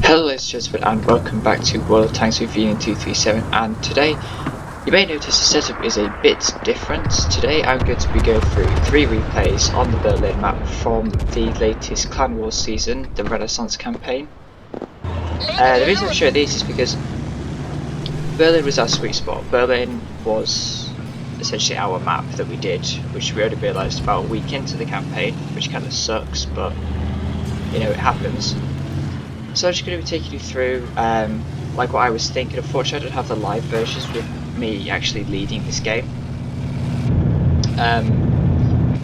Hello ladies and gentlemen, and welcome back to World of Tanks with Union 237. And today you may notice the setup is a bit different. Today I'm going to be going through 3 replays on the Berlin map from the latest Clan Wars season, the Renaissance campaign. The reason I'm showing these is because Berlin was our sweet spot. Berlin was essentially our map that we did, which we only realised about a week into the campaign, which kind of sucks, but you know, it happens. So I'm just going to be taking you through like what I was thinking. Unfortunately I don't have the live versions with me actually leading this game.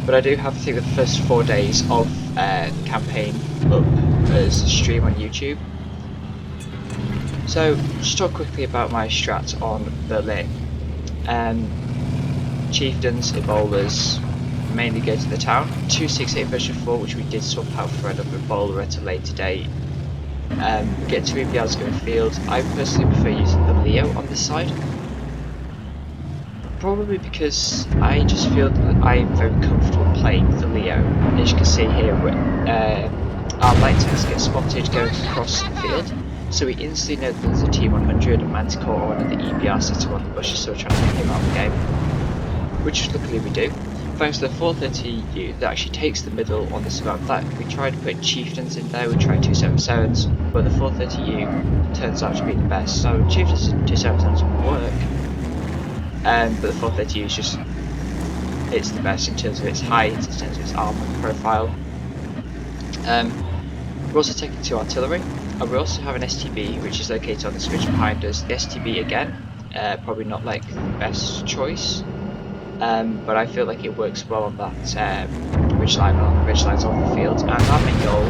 But I do have, I think, the first 4 days of the campaign up as a stream on YouTube. So just talk quickly about my strat on Berlin. Chieftains, Ebolas mainly go to the town. 268 version 4, which we did swap out for another Ebola at a later date. Get 2 EBRs going field. I personally prefer using the Leo on this side. Probably because I just feel that I'm very comfortable playing the Leo. As you can see here, our light tanks get spotted going across the field, so we instantly know that there's a T100, a Manticore, or another EBR sitting on the bushes, so we're trying to pick him out of the game. Which luckily we do. Thanks to the 430U that actually takes the middle on this map. That we tried putting chieftains in there, we tried 277s, but the 430U turns out to be the best. So chieftains and 277s work, but the 430U is just, it's the best in terms of its height, in terms of its armor profile. We're also taking 2 artillery, and we also have an STB which is located on the switch behind us. The STB again, probably not like the best choice. But I feel like it works well on that ridgeline, on the ridgelines of the field, and our main goal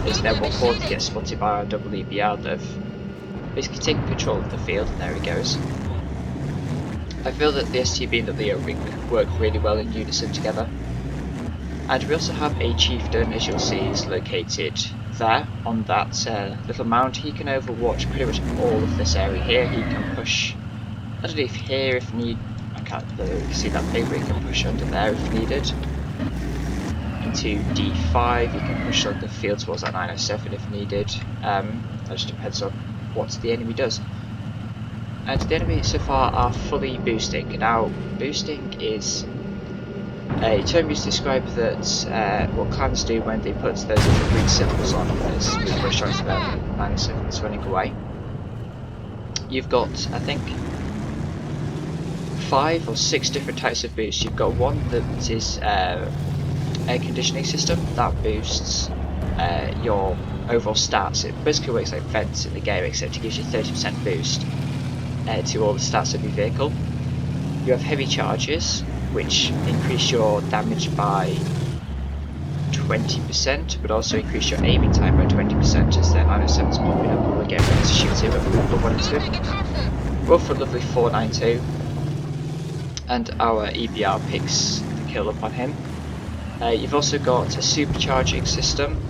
is then we'll forward to get spotted by our double EBR that have basically taken control of the field, and there he goes. I feel that the STB and the Leo work really well in unison together. And we also have a chieftain, as you'll see, is located there on that little mound. He can overwatch pretty much all of this area here. He can push underneath here if need. I can't really see that big, but you can push under there if needed. Into D5, you can push on the field towards that 907 if needed. That just depends on what the enemy does. And the enemy so far are fully boosting. Now, boosting is a term used to describe that what clans do when they put those little green symbols on as we push onto them, 907's running away. You've got, I think, 5 or 6 different types of boosts. You've got one that is air conditioning system that boosts your overall stats. It basically works like vents in the game, except it gives you 30% boost to all the stats of your vehicle. You have heavy charges, which increase your damage by 20%, but also increase your aiming time by 20% as their 907's popping up and we're getting ready to shoot him and we put one into him. Both for lovely 492. And our EBR picks the kill up on him. You've also got a supercharging system,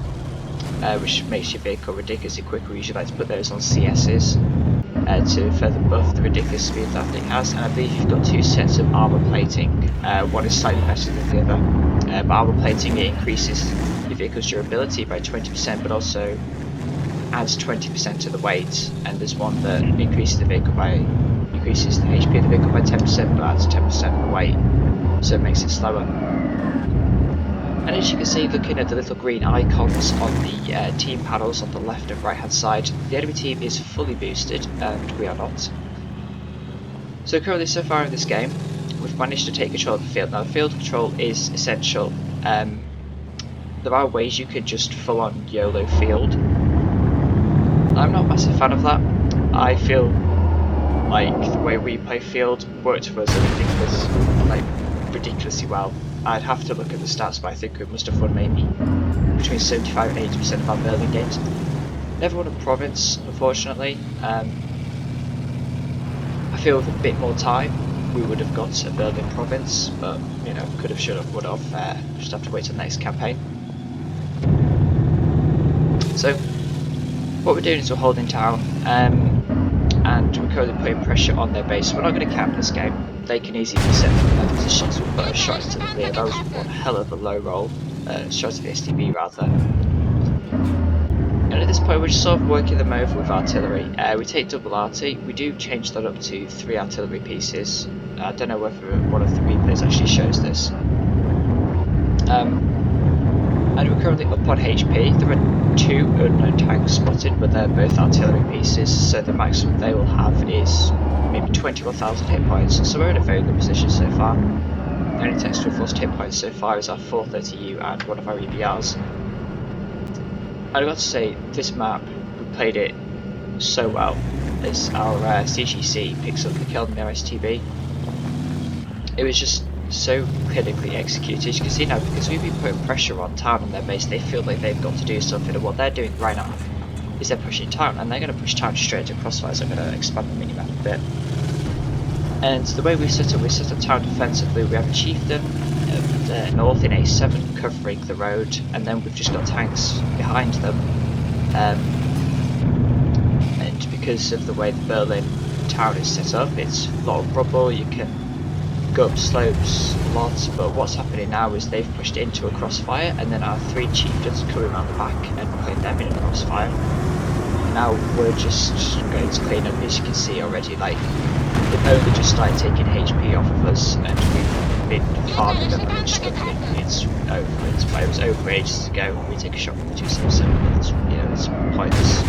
which makes your vehicle ridiculously quick. We usually like to put those on CS's to further buff the ridiculous speed that thing has. And I believe you've got 2 sets of armor plating. One is slightly better than the other. But armor plating, it increases your vehicle's durability by 20%, but also adds 20% to the weight. And there's one that increases the HP of the vehicle by 10%, but adds 10% of the weight, so it makes it slower. And as you can see, looking at the little green icons on the team panels on the left and right hand side, the enemy team is fully boosted and we are not. So currently, so far in this game, we've managed to take control of the field. Now, the field control is essential. There are ways you could just full on YOLO field. I'm not a massive fan of that. I feel like the way we play field worked for us ridiculously well. I'd have to look at the stats, but I think we must have won maybe between 75 and 80% of our Berlin games. Never won a province, unfortunately. I feel with a bit more time we would have got a Berlin province, but you know, could have, should have, would have. Just have to wait till the next campaign. So what we're doing is we're holding town. And we're currently putting pressure on their base. We're not going to camp this game. They can easily be set from their positions. We'll put a shot into the Leo. That was one hell of a low roll. Shot to the STB rather. And at this point we're just sort of working them over with artillery. We take double arty, we do change that up to 3 artillery pieces. I don't know whether one of the replays actually shows this. And we're currently up on HP. There are 2 unknown tanks spotted, but they're both artillery pieces, so the maximum they will have is maybe 21,000 hit points, so we're in a very good position so far. The only tanks we've lost hit points so far is our 430U and one of our EBRs. I've got to say, this map, we played it so well, as our CGC picks up the kill in their STB. It was just so clinically executed. As you can see now, because we've been putting pressure on town on their base, they feel like they've got to do something, and what they're doing right now is they're pushing town, and they're going to push town straight into crossfires. I'm going to expand the minimap a bit. And the way we set up town defensively, we have a chieftain north in A7 covering the road, and then we've just got tanks behind them. And because of the way the Berlin town is set up, it's a lot of rubble, you can go up slopes lots, but what's happening now is they've pushed into a crossfire, and then our 3 chieftains are coming around the back and putting them in a crossfire. Now we're just going to clean up, as you can see already, like they've only just started taking HP off of us, and we've been farming them and just looking, it's over. It was over ages ago when we take a shot from the 277, it's, you know, it's pointless.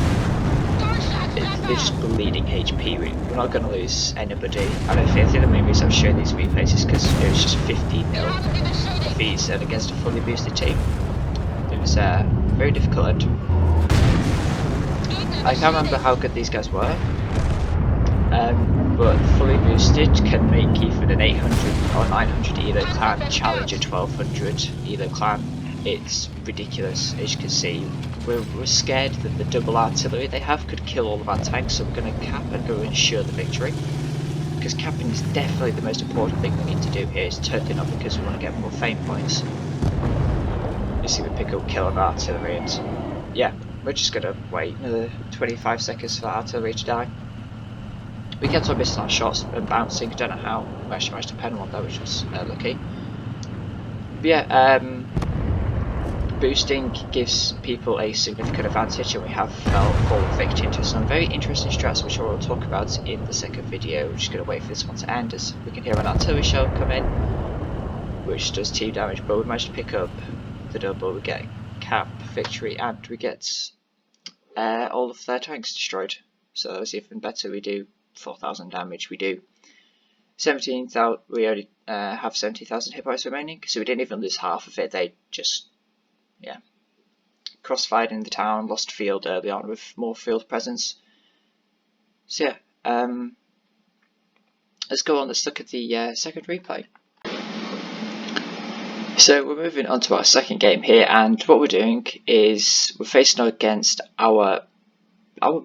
They're just bleeding HP. We're not going to lose anybody. I think the main reason I'm showing these replays is because it was just 15-0 defeats and against a fully boosted team. It was very difficult, and I can't remember how good these guys were, but fully boosted can make even an 800 or 900 Elo clan challenge a 1200 Elo clan. It's ridiculous. As you can see, we're scared that the double artillery they have could kill all of our tanks, so we're going to cap and go ensure the victory. Because capping is definitely the most important thing we need to do here, is totally not because we want to get more fame points. You see we pick up kill of artillery, and yeah, we're just going to wait another 25 seconds for that artillery to die. We kept on missing our shots and bouncing, don't know how. We actually managed to pen one though, which was lucky. But yeah, boosting gives people a significant advantage, and we have fallen victim to some very interesting strats which I will talk about in the second video. We're just going to wait for this one to end, as we can hear an artillery shell come in, which does team damage, but we managed to pick up the double, we get cap, victory, and we get all of their tanks destroyed. So that was even better. We do 4,000 damage, we do 17,000, we only have 70,000 hit points remaining, so we didn't even lose half of it. They just, yeah, crossfired in the town, lost field early on with more field presence. So yeah, let's go on, let's look at the second replay. So we're moving on to our second game here, and what we're doing is we're facing against our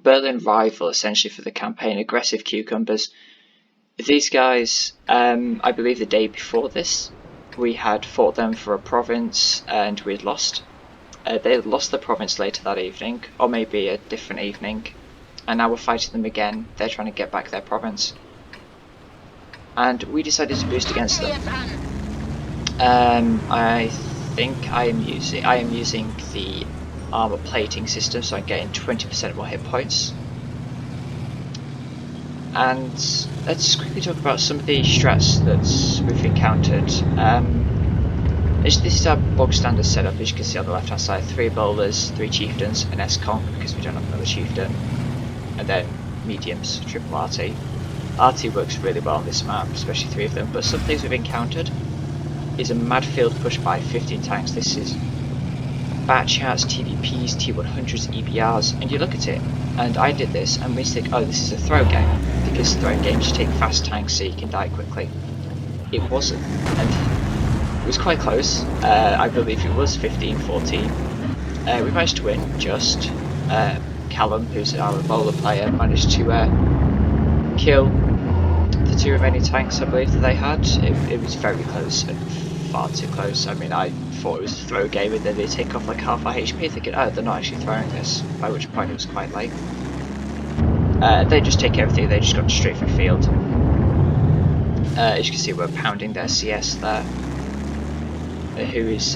Berlin rival essentially for the campaign, Aggressive Cucumbers. These guys, I believe the day before this, we had fought them for a province and we had lost. They lost the province later that evening, or maybe a different evening, and now we're fighting them again. They're trying to get back their province, and we decided to boost against them. I think I am using the armor plating system, so I'm getting 20% more hit points. And let's quickly talk about some of the strats that we've encountered. This is our bog standard setup, as you can see on the left hand side. 3 bowlers, 3 chieftains, an S-conk because we don't have another chieftain, and then mediums, triple RT. RT works really well on this map, especially 3 of them, but some things we've encountered is a mad field push by 15 tanks. This is Batchats, TDPs, T100s, EBRs, and you look at it, and I did this, and we think, oh, this is a throw game, because throw games you take fast tanks so you can die quickly. It wasn't, and it was quite close. I believe it was 15-14. We managed to win, just. Callum, who's our bowler player, managed to kill the 2 remaining tanks I believe that they had. It was very close, and far too close. I mean, I thought it was a throw game, and then they take off like half our HP thinking, oh, they're not actually throwing this, by which point it was quite late. They just take everything, they just got straight through field. As you can see, we're pounding their CS there, who is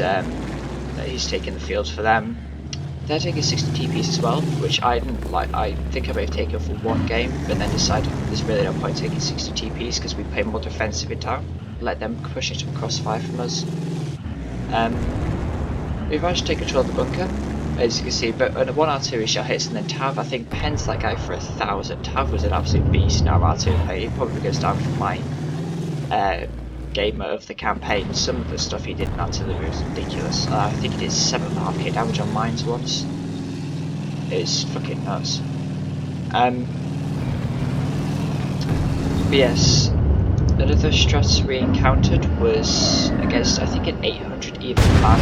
he's taking the field for them. they're taking 60 TPs as well, which I didn't like. I think I may have taken for one game, but then decided there's really no point taking 60 TPs because we play more defensive in town. Let them push into a crossfire from us. We've managed to take control of the bunker, as you can see, but one artillery shell hits, and then Tav, I think, pens that guy for 1,000. Tav was an absolute beast in our artillery play. He probably goes down for my Gamer of the campaign. Some of the stuff he did in artillery was ridiculous. I think he did 7.5k damage on mines once. It's fucking nuts. But yes, another strat we encountered was against, I think, an 800 even clan,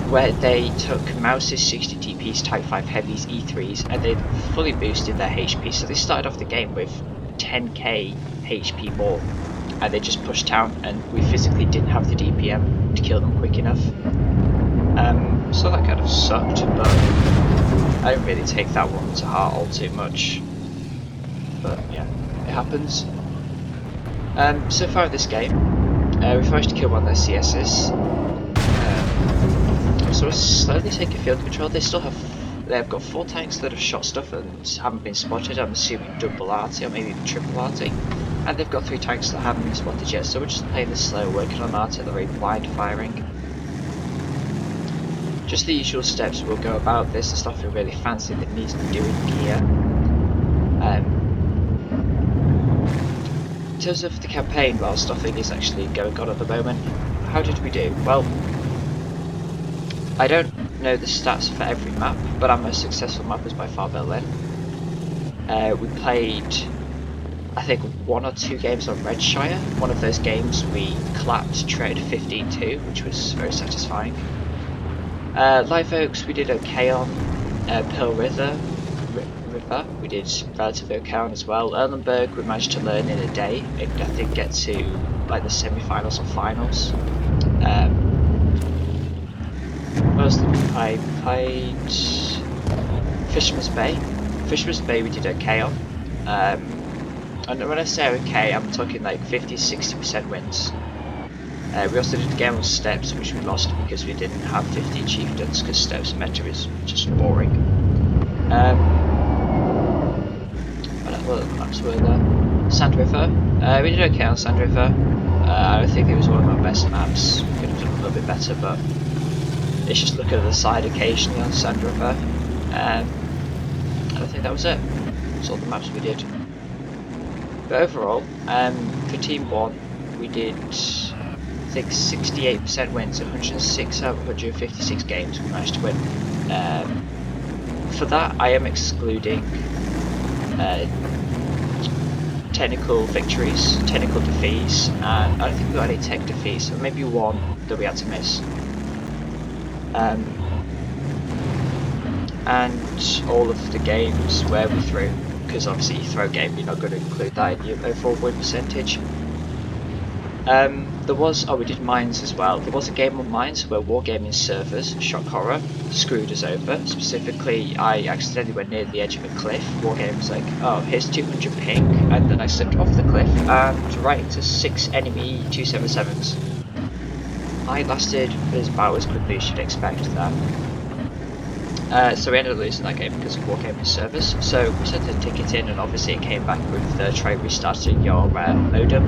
where they took Mouse's 60 TPs, Type 5 Heavies, E3s, and they fully boosted their HP. So they started off the game with 10k HP more, and they just pushed down, and we physically didn't have the DPM to kill them quick enough. So that kind of sucked, but I didn't really take that one to heart all too much. But yeah, it happens. So far in this game, we've managed to kill one of their CSs. So we're slowly taking field control. They've got 4 tanks that have shot stuff and haven't been spotted. I'm assuming double RT or maybe even triple RT. And they've got 3 tanks that haven't been spotted yet. So we're just playing this slow, working on artillery, blind firing. Just the usual steps we'll go about this. There's nothing really fancy that needs to be doing here. In terms of the campaign, while nothing is actually going on at the moment, how did we do? Well, I don't know the stats for every map, but our most successful map was by far Berlin. We played, I think, 1 or 2 games on Redshire. One of those games we clapped Tread 15-2, which was very satisfying. Live Oaks we did okay on. Pearl River we did relatively okay on as well. Erlenberg we managed to learn in a day and I think get to like the semi-finals or finals. What else did we play? We played Fisherman's Bay. Fisherman's Bay we did okay on. And when I say okay, I'm talking like 50-60% wins. We also did a game on Steps, which we lost because we didn't have 15 chieftains, because Steps meta is just boring. What other maps were there? Sand River. We did okay on Sand River. I don't think it was one of our best maps. We could have done a little bit better, but it's just looking at the side occasionally on Sand River. And I think that was it. That's all the maps we did. But overall, for Team 1, we did, I think, 68% wins, 106 out of 156 games we managed to win. For that, I am excluding technical victories, technical defeats, and I don't think we got any tech defeats, or maybe one that we had to miss. And all of the games where we threw, because obviously you throw a game, you're not going to include that in your overall win percentage. We did mines as well. There was a game on mines where Wargaming servers, shock horror, screwed us over. Specifically, I accidentally went near the edge of a cliff. Wargaming was like, oh, here's 200 ping, and then I slipped off the cliff and right into 6 enemy 277s. I lasted about as quickly as you'd expect that. So we ended up losing that game because of Wargaming servers. So we sent a ticket in, and obviously it came back with the try restarting your modem.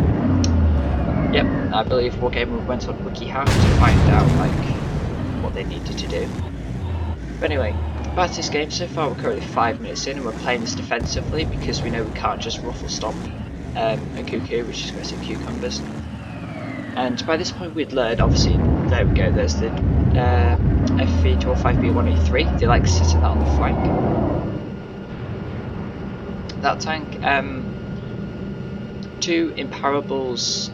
Yep, I believe Wargamer went on WikiHow to find out like what they needed to do. But anyway, back to this game. So far we're currently 5 minutes in and we're playing this defensively because we know we can't just ruffle stomp a cuckoo, which is aggressive cucumbers. And by this point we'd learned, obviously, there we go, there's the FV205B183, they like sitting that on the flank. That tank, 2 Imparables,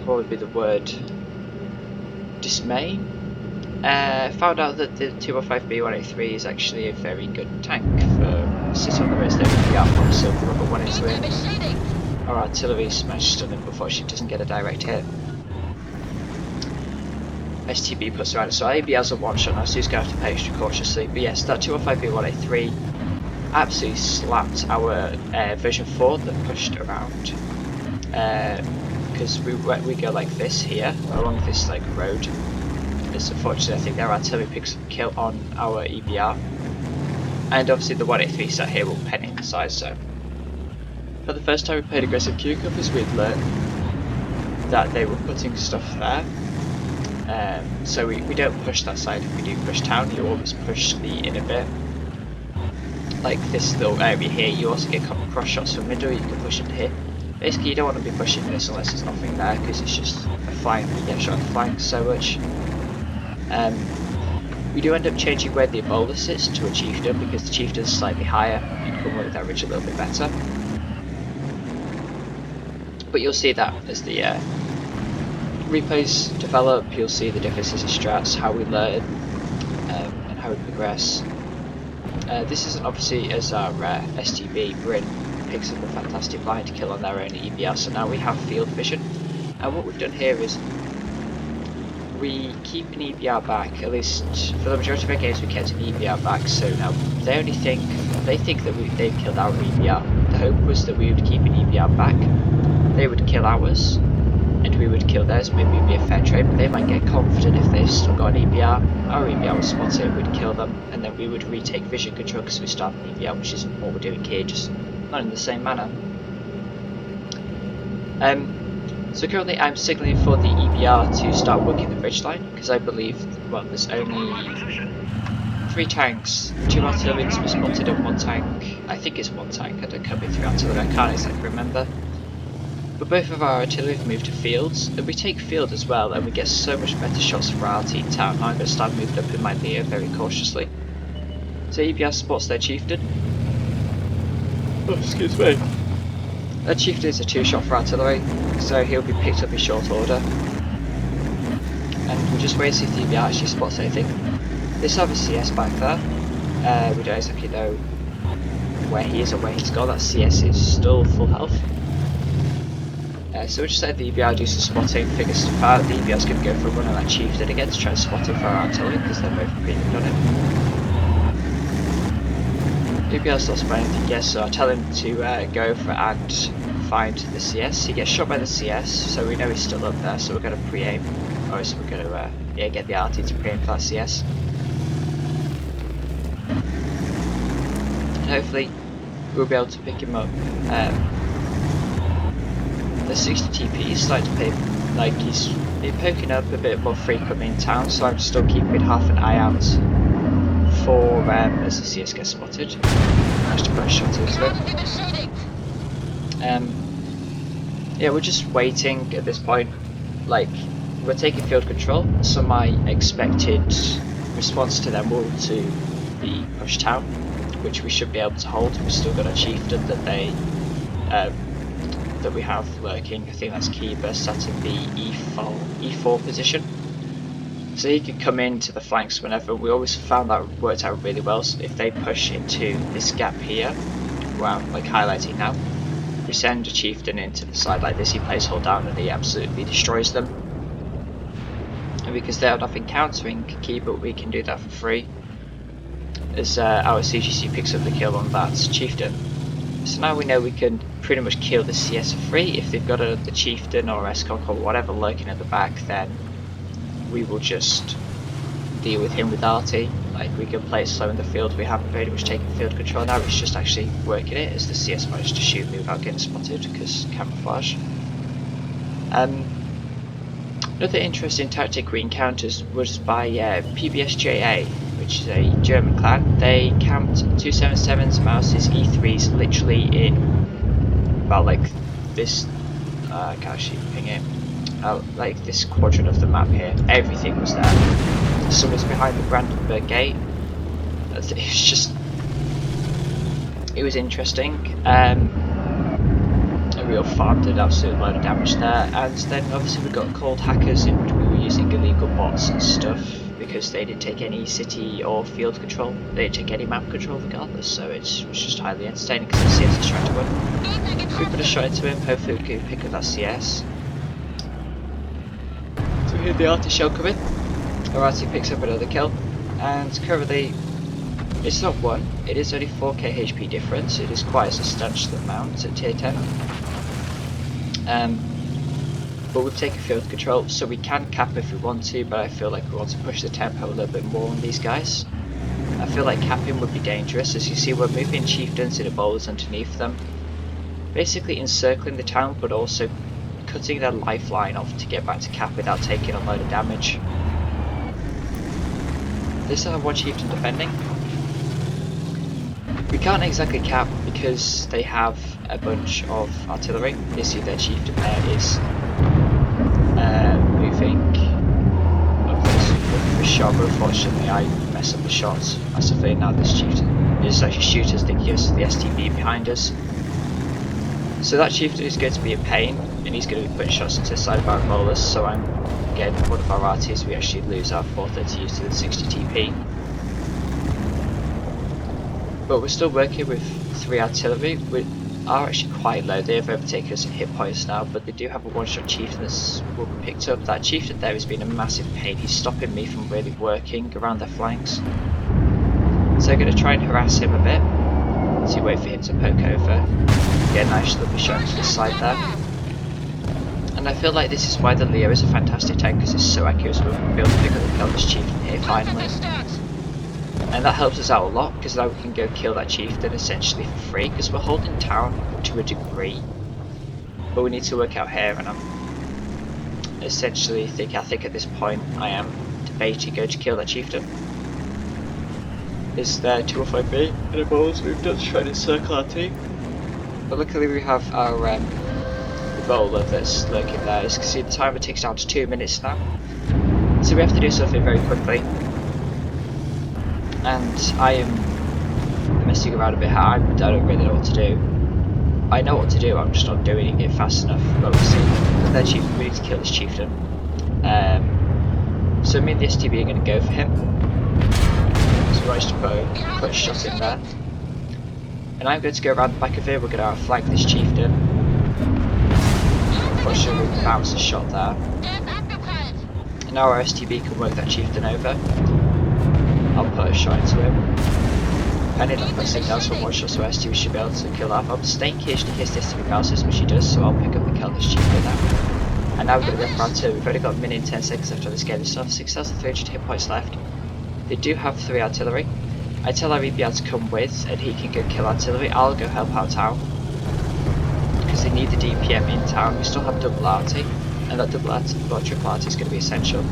what would be the word, dismay, found out that the 205B183 is actually a very good tank for sit on the rest of the outbox, so we got 1 into it. Our artillery smashed on him before she doesn't get a direct hit. STB puts around it, so AB has a 1 shot now, so he's going to have to play extra cautiously. But yes, that 205B183 absolutely slapped our version 4 that pushed around. Because we go like this here, along this like road. as unfortunately I think their artillery picks up a kill on our EBR. And obviously the 183 sat here will pen in the side zone. For the first time we played aggressive queue covers, we'd learned that they were putting stuff there. So we don't push that side. If we do push town, you always push the inner bit. Like this little area here, you also get cross shots from middle, you can push it here. Basically you don't want to be pushing this unless there's nothing there, because it's just a flank, you get shot in the flank so much. We do end up changing where the Ebola sits to a chieftain, because the chieftain is slightly higher, you can work that ridge a little bit better. But you'll see that as the replays develop, you'll see the differences in strats, how we learn, and how we progress. This isn't obviously as our STB, Bryn picks up a fantastic blind kill on their own EBR, so now we have field vision. And what we've done here is we keep an EBR back, at least for the majority of our games we kept an EBR back, so now they think that they've killed our EBR. The hope was that we would keep an EBR back, they would kill ours, and we would kill theirs, maybe it'd be a fair trade, but they might get confident if they've still got an EBR, our EBR would spot it, we'd kill them, and then we would retake vision control because we start an EBR, which isn't what we're doing here, just not in the same manner. So currently I'm signalling for the EBR to start working the ridgeline, because I believe, well, there's only 3 tanks, 2 artillery that's been spotted and 1 tank, I think it's 1 tank, I don't cover 3 artillery, I can't exactly remember. But both of our artillery have moved to fields, and we take field as well, and we get so much better shots for our team town. Now I'm going to start moving up in my Leo very cautiously. So EBR spots their chieftain. Oh, excuse me. Their chieftain is a 2-shot for artillery, so he'll be picked up in short order. And we'll just wait to see if the EBR actually spots anything. This other CS back there, we don't exactly know where he is or where he's gone. That CS is still full health. So we'll just let the EBR do some spotting, figure stuff out. The EBR's going to go for a run on that chieftain again to try and spot it for our artillery, because they're both pretty good on it. EBR's not spotting anything yet, so I tell him to go for and find the CS. He gets shot by the CS, so we know he's still up there, so we're going to pre-aim. Or so we're going to get the RT to pre-aim for that CS. And hopefully we'll be able to pick him up. The 60 TP is starting to play like he's been poking up a bit more frequently in town, so I'm still keeping half an eye out for as the CS gets spotted. Managed to put a shot into it. Yeah, we're just waiting at this point. Like, we're taking field control, so my expected response to them will to be push town, which we should be able to hold. We've still got a chieftain that they that we have lurking. I think that's Kiba sat in the E4 position, so he could come into the flanks whenever. We always found that worked out really well. So if they push into this gap here, where I'm like highlighting now, we send a chieftain into the side like this, he plays hold down and he absolutely destroys them. And because they have nothing countering Kiba, we can do that for free, as our CGC picks up the kill on that chieftain. So now we know we can pretty much kill the CS for free. If they've got the chieftain or Escok or whatever lurking at the back, then we will just deal with him with RT. Like, we can play it slow in the field. We haven't very much taken field control now, it's just actually working it, as the CS managed to shoot me without getting spotted because camouflage. Another interesting tactic we encountered was by PBSJA, which is a German clan. They camped 277s, Mouses, E3s literally in about like this, I can't actually ping it, like this quadrant of the map here. Everything was there. Someone's behind the Brandenburg Gate. It was interesting. A real farm did absolute load of damage there, and then obviously we got called hackers and we were using illegal bots and stuff because they didn't take any city or field control, they didn't take any map control regardless, so it was just highly entertaining because the CS is trying to win. We put a shot into him, hopefully we can pick up that CS. So we hear the RT shell coming, our RT picks up another kill, and currently it's not 1, it is only 4k HP difference. It is quite a substantial amount at tier 10. but we've taken field control, so we can cap if we want to, but I feel like we want to push the tempo a little bit more on these guys. I feel like capping would be dangerous. As you see, we're moving chieftains in bowlers underneath them, basically encircling the town, but also cutting their lifeline off to get back to cap without taking a load of damage. They still have one chieftain defending. We can't exactly cap because they have a bunch of artillery. You see their chieftain there is moving up for a shot, but unfortunately I mess up the shots massively. Now this chieftain is actually shooters that gives the STB behind us. So that chieftain is going to be a pain, and he's going to be putting shots into the side of our bowlers, so I'm getting one of our RTs, we actually lose our 430 used to the 60 TP. But we're still working with 3 artillery. We are actually quite low. They have overtaken us in hit points now, but they do have a one-shot chieftain that will be picked up. That chieftain there has been a massive pain. He's stopping me from really working around their flanks. So I'm going to try and harass him a bit. So you wait for him to poke over. Get a nice lovely shot to the side there. And I feel like this is why the Leo is a fantastic tank, because it's so accurate. We'll be able to pick up the eldest chieftain here finally. And that helps us out a lot, because now we can go kill that chieftain essentially for free, because we're holding town to a degree. But we need to work out here, and I'm essentially I think at this point I am debating going to kill that chieftain. Is there 205B and a bowlers moved up to try to encircle our team? But luckily we have our bowler that's lurking there. As you can see, the timer ticks down to 2 minutes now, so we have to do something very quickly. And I am messing around a bit. I don't really know what to do. I know what to do, I'm just not doing it fast enough. But we'll see. But their chieftain, we need to kill this chieftain. So me and the STB are going to go for him. So we managed to put a shot in there. And I'm going to go around the back of it. We're going to outflank this chieftain. Unfortunately, we bounced a shot there. And now our STB can work that chieftain over. I'll put a shot into him. I need to put signals from one shot, so STB should be able to kill that. I'm staying caged in case the STB bounces, which he does, so I'll pick up and kill this chieftain now. And now we're going to go for round 2. We've only got a minute and 10 seconds left on this game. They still have 6,300 hit points left. They do have 3 artillery. I tell our EBR to come with, and he can go kill artillery. I'll go help out town, because they need the DPM in town. We still have double RT, and that double RT, or triple RT is going to be essential.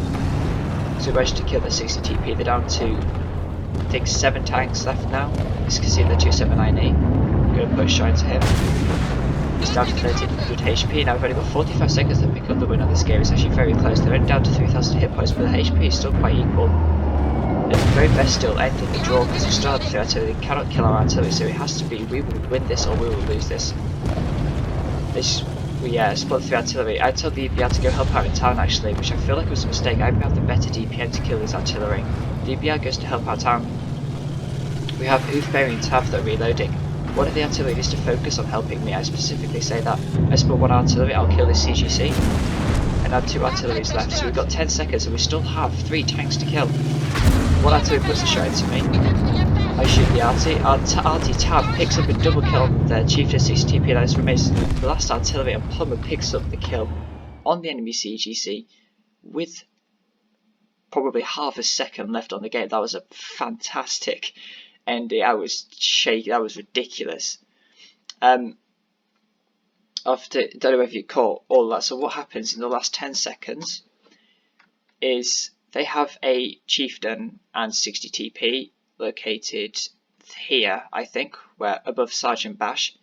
So we managed to kill the 60 TP. They're down to, I think, 7 tanks left now. As you can see, the 279E. I'm going to put a shot into him. He's down to 1300 HP. Now we've only got 45 seconds to pick up the win on this game. It's actually very close. They're only down to 3,000 hit points, but the HP is still quite equal. At the very best, still end in the draw, because we still have the artillery. They cannot kill our artillery, so it has to be we will win this or we will lose this. We split 3 artillery. I told the EBR to go help out in town actually, which I feel like was a mistake. I have the better DPM to kill this artillery. The EBR goes to help out town. We have Oofberry and Tav that are reloading. One of the artillery needs to focus on helping me. I specifically say that. I split 1 artillery, I'll kill this CGC. And now 2 artilleries left, so we've got 10 seconds and we still have 3 tanks to kill. 1 artillery puts a shot into me. I shoot the RT. RT Tav picks up a double kill on the Chieftain 60 TP. That remains the last artillery, and Plumber picks up the kill on the enemy CGC with probably half a second left on the game. That was a fantastic ending. I was shaking. That was ridiculous. After, don't know if you caught all that. So what happens in the last 10 seconds is they have a Chieftain and 60 TP located here, I think, where above Sergeant Bash.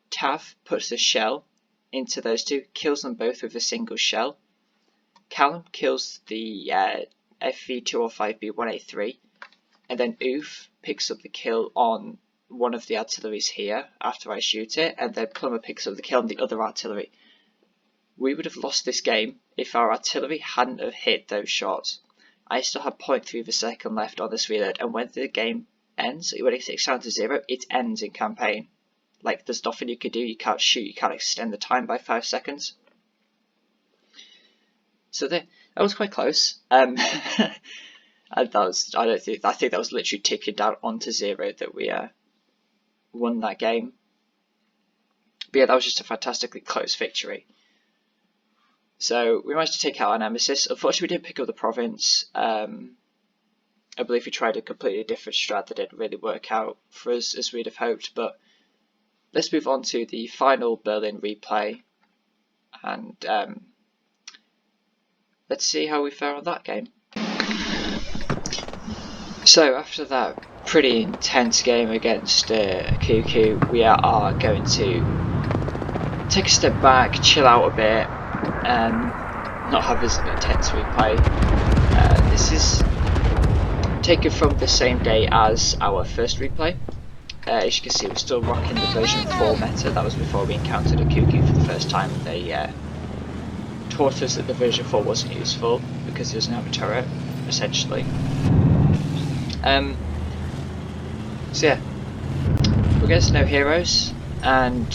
Tav puts a shell into those 2, kills them both with a single shell. Callum kills the FV205B183, and then Oof picks up the kill on one of the artilleries here after I shoot it, and then Plumber picks up the kill on the other artillery. We would have lost this game if our artillery hadn't have hit those shots. I still have 0.3 of a second left on this reload, and when the game ends, when it ticks down to 0, it ends in campaign. Like, there's nothing you can do. You can't shoot, you can't extend the time by 5 seconds. So that was quite close. I think that was literally ticking down onto 0 that we won that game. But yeah, that was just a fantastically close victory. So we managed to take out our nemesis. Unfortunately, we didn't pick up the province. I believe we tried a completely different strat that didn't really work out for us as we'd have hoped. But let's move on to the final Berlin replay, and let's see how we fare on that game. So after that pretty intense game against Cuckoo, we are going to take a step back, chill out a bit, and not have as intense replay. This is taken from the same day as our first replay. As you can see, we're still rocking the version 4 meta. That was before we encountered a Cuckoo for the first time. They taught us that the version 4 wasn't useful because it doesn't have a turret, essentially. So yeah, we're against no heroes, and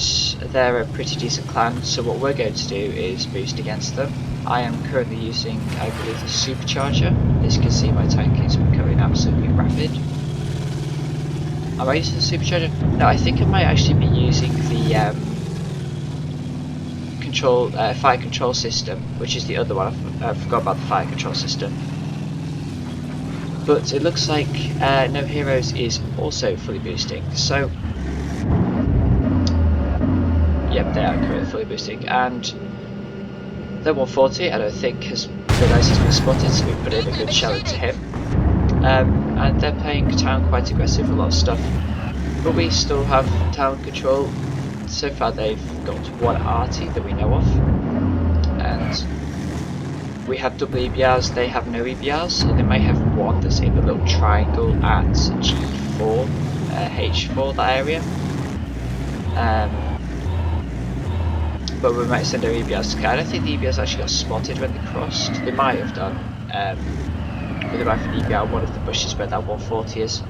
they're a pretty decent clan, so what we're going to do is boost against them. I am currently using, I believe, the supercharger. As you can see, my tank is becoming absolutely rapid. Am I using the supercharger? No, I think I might actually be using the fire control system, which is the other one. I forgot about the fire control system. But it looks like No Heroes is also fully boosting, so yep, they are currently fully boosting, and the 140 I don't think has realised he's been spotted, so we put in a good shell into him. And they're playing town quite aggressive with a lot of stuff, but we still have town control. So far they've got one arty that we know of, and we have double EBRs, they have no EBRs, so they may have one that's in the little triangle at G4, H4, that area. But we might send our EBRs to. I don't think the EBRs actually got spotted when they crossed. They might have done. But they might have an EBR one of the bushes where that 140 is.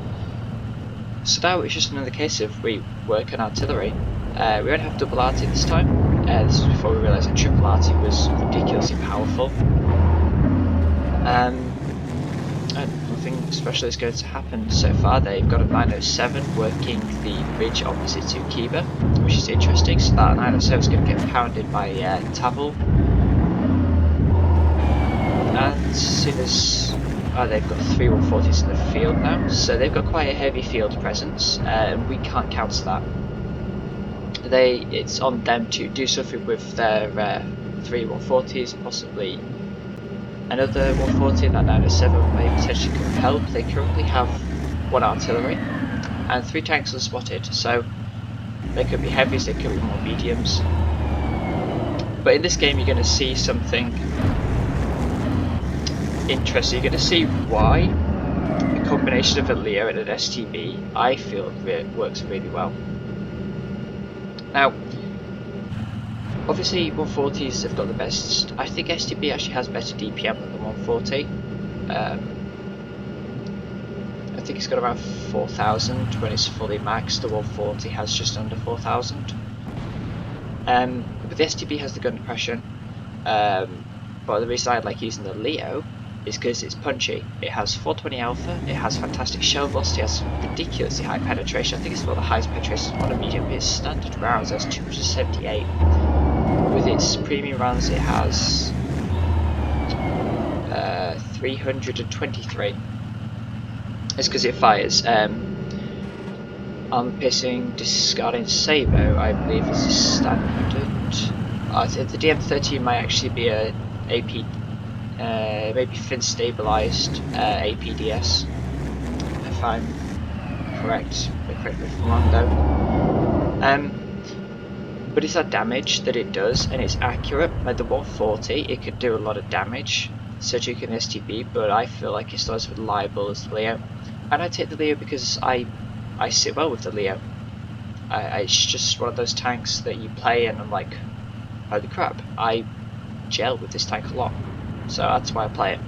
So now it's just another case of we work on artillery. We don't have double arty this time. This was before we realised that triple arty was ridiculously powerful. And nothing special is going to happen so far. They've got a 907 working the bridge opposite to Kiba, which is interesting. So that 907 is going to get pounded by Tavel. And as soon as they've got 3 140s in the field now, so they've got quite a heavy field presence, and we can't counter that. It's on them to do something with their 3 140s, possibly another 140, that 907 may potentially come and help. They currently have 1 artillery and 3 tanks unspotted, so they could be heavies, they could be more mediums. But in this game you're going to see something interesting. You're going to see why the combination of a Leo and an STB, I feel, works really well. Now, obviously 140s have got the best. I think STB actually has better DPM than the 140. I think it's got around 4,000 when it's fully maxed. The 140 has just under 4,000. But the STB has the gun depression. But the reason I like using the Leo is because it's punchy. It has 420 alpha, it has fantastic shell velocity, it has ridiculously high penetration. I think it's one of the highest penetrations on a medium. Its standard rounds has 278. With its premium rounds it has 323. It's because it fires armor piercing, discarding Sabo, I believe is a standard. The DM13 might actually be a AP, maybe fin stabilized APDS, if I'm correct. Correct me if I'm wrong though. But it's that damage that it does, and it's accurate. Like the 140, it could do a lot of damage, so you can STB, but I feel like it's not as reliable as the Leo. And I take the Leo because I sit well with the Leo. It's just one of those tanks that you play and I'm like, holy crap, I gel with this tank a lot. So that's why I play it.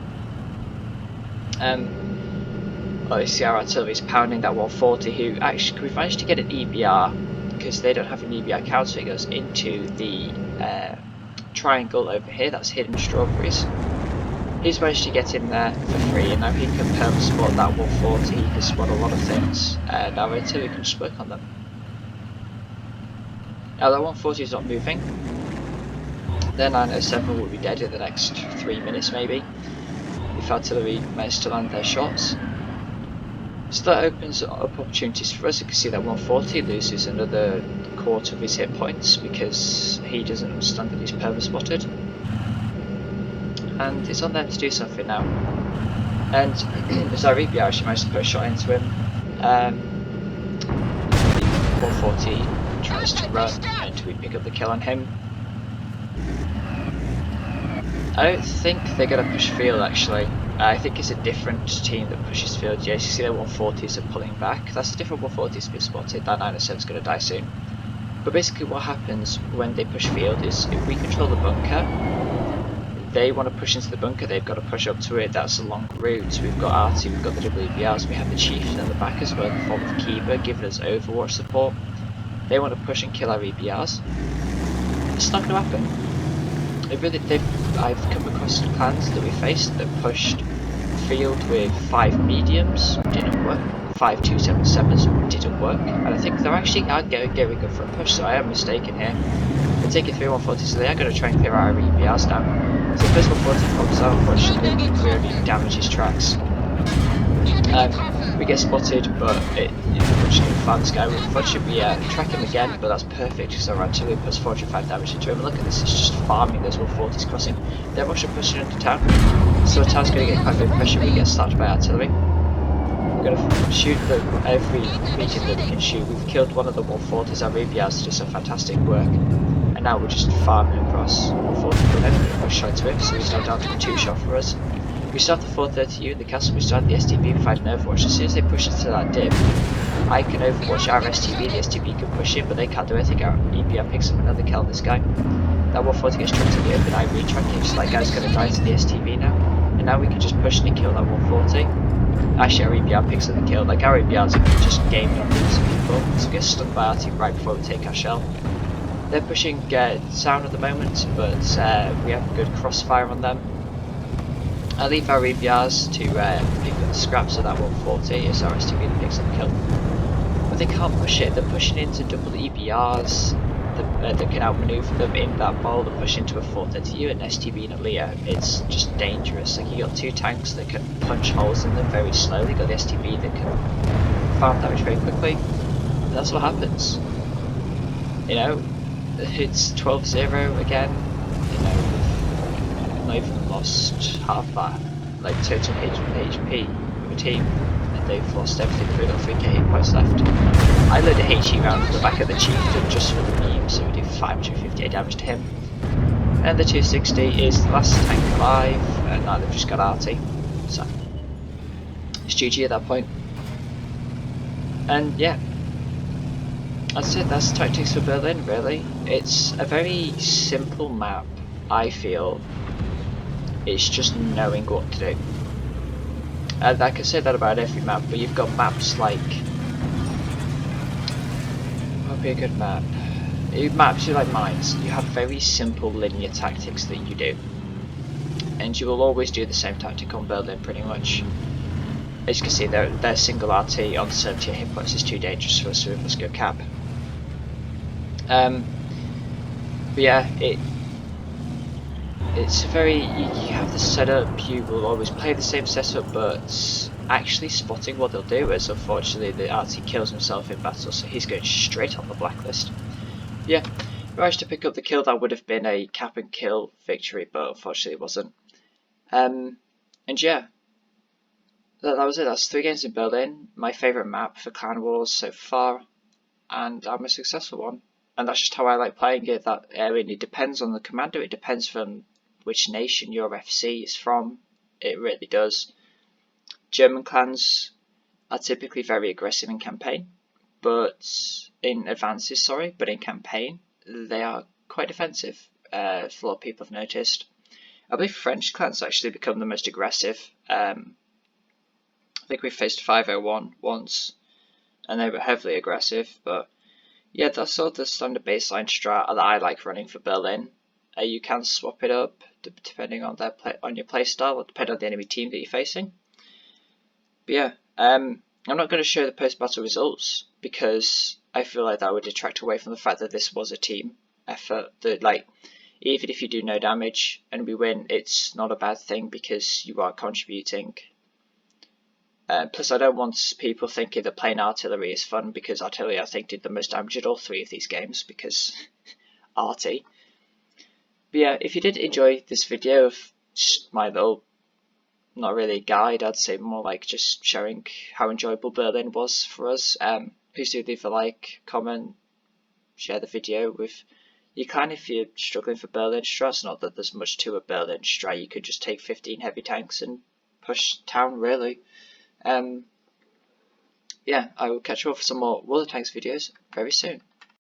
Obviously our artillery is pounding that 140, who actually, we've managed to get an EBR, because they don't have an EBR countering us, into the triangle over here, that's hidden strawberries. He's managed to get in there for free, and now he can perm spot that 140, he can spot a lot of things, and our artillery can just work on them. Now that 140 is not moving, Their 907 will be dead in the next 3 minutes maybe, if artillery manage to land their shots. So that opens up opportunities for us. You can see that 140 loses another quarter of his hit points because he doesn't understand that he's perma spotted. And it's on them to do something now. And as our EBR actually managed to put a shot into him, 140 tries to run and we pick up the kill on him. I don't think they're going to push field actually. I think it's a different team that pushes field. Yes, you see their 140s are pulling back. That's a different 140's been spotted. That 907 is going to die soon. But basically what happens when they push field is if we control the bunker, they want to push into the bunker, they've got to push up to it. That's a long route. We've got Artie, we've got the WBRs, we have the Chieftain in the back as well in the form of Kiba giving us overwatch support. They want to push and kill our EBRs. It's not going to happen. I've come across clans that we faced that pushed field with 5 mediums, didn't work, 5 277s, didn't work, and I think they're actually going good for a push, so I am mistaken here. They're taking 3 140, so they are going to try and clear out our EBRs now. So the first 140 pops out, unfortunately, we only damage his tracks. We get spotted, but we're just going to farm this guy. Unfortunately, we track him again, but that's perfect because our artillery puts 405 damage into him. Look at this, it's just farming those 140s crossing. They're Russia pushing into town, so town's going to get quite a bit of pressure. We get slapped by artillery. We're going to shoot every medium that we can shoot. We've killed one of the 140s, our EBRs did some fantastic work. And now we're just farming across 140, we're never going to push straight to him, so he's now down to a 2-shot for us. We still have the 430U in the castle, we still have the STB providing overwatch. As soon as they push into that dip, I can overwatch our STB, the STB can push in, but they can't do anything. Our EBR picks up another kill on this guy. That 140 gets trapped in the open, I retrack him, so that guy's going to die to the STB now. And now we can just push and kill that 140. Actually, our EBR picks up the kill, like our EBRs are just gaming on these people, so we get stunned by our team right before we take our shell. They're pushing sound at the moment, but we have a good crossfire on them. I leave our EBRs to pick up the scraps of that 140 as our STB that picks up the kill. But they can't push it, they're pushing into double EBRs that can outmaneuver them in that ball. They're pushing into a 430U and STB and a Leah. It's just dangerous. Like, you got 2 tanks that can punch holes in them very slowly, you got the STB that can farm damage very quickly, and that's what happens. You know, it's 12-0 again, you know, we've not even lost half that, like total HP of a team, and they've lost everything. We've got 3k hit points left. I load a HE round from the back of the Chieftain just for the meme, so we do 558 damage to him. And the 260 is the last tank alive, and now they've just got Artie, so it's GG at that point. And yeah, that's it, that's tactics for Berlin really. It's a very simple map, I feel. It's just knowing what to do. And I can say that about every map, but you've got maps like... what would be a good map? Maps you like mines, you have very simple linear tactics that you do. And you will always do the same tactic on Berlin pretty much. As you can see, their single RT on 70 hit points is too dangerous for us, so we must go cap. But yeah, it's very, you have the setup, you will always play the same setup, but actually spotting what they'll do is, unfortunately, the RT kills himself in battle, so he's going straight on the blacklist. Yeah, managed to pick up the kill. That would have been a cap and kill victory, but unfortunately it wasn't. And yeah, that was it. That's 3 games in Berlin, my favourite map for Clan Wars so far, and I'm a successful one. And that's just how I like playing it. That it depends on the commander, it depends from which nation your FC is from, it really does. German clans are typically very aggressive in campaign, but in advances, but in campaign they are quite defensive, a lot of people have noticed. I believe French clans actually become the most aggressive. I think we faced 501 once, and they were heavily aggressive, but yeah, that's sort of the standard baseline strat that I like running for Berlin. You can swap it up depending on your playstyle, or depending on the enemy team that you're facing. But yeah, I'm not going to show the post-battle results because I feel like that would detract away from the fact that this was a team effort. That, like, even if you do no damage and we win, it's not a bad thing because you are contributing. Plus, I don't want people thinking that playing artillery is fun, because artillery, I think, did the most damage at all 3 of these games, because arty. But yeah, if you did enjoy this video of my little, not really guide, I'd say more like just showing how enjoyable Berlin was for us, please do leave a like, comment, share the video with your clan if you're struggling for Berlinstrasse. Not that there's much to a Berlinstrasse, you could just take 15 heavy tanks and push town, really. Yeah, I will catch you all for some more World of Tanks videos very soon.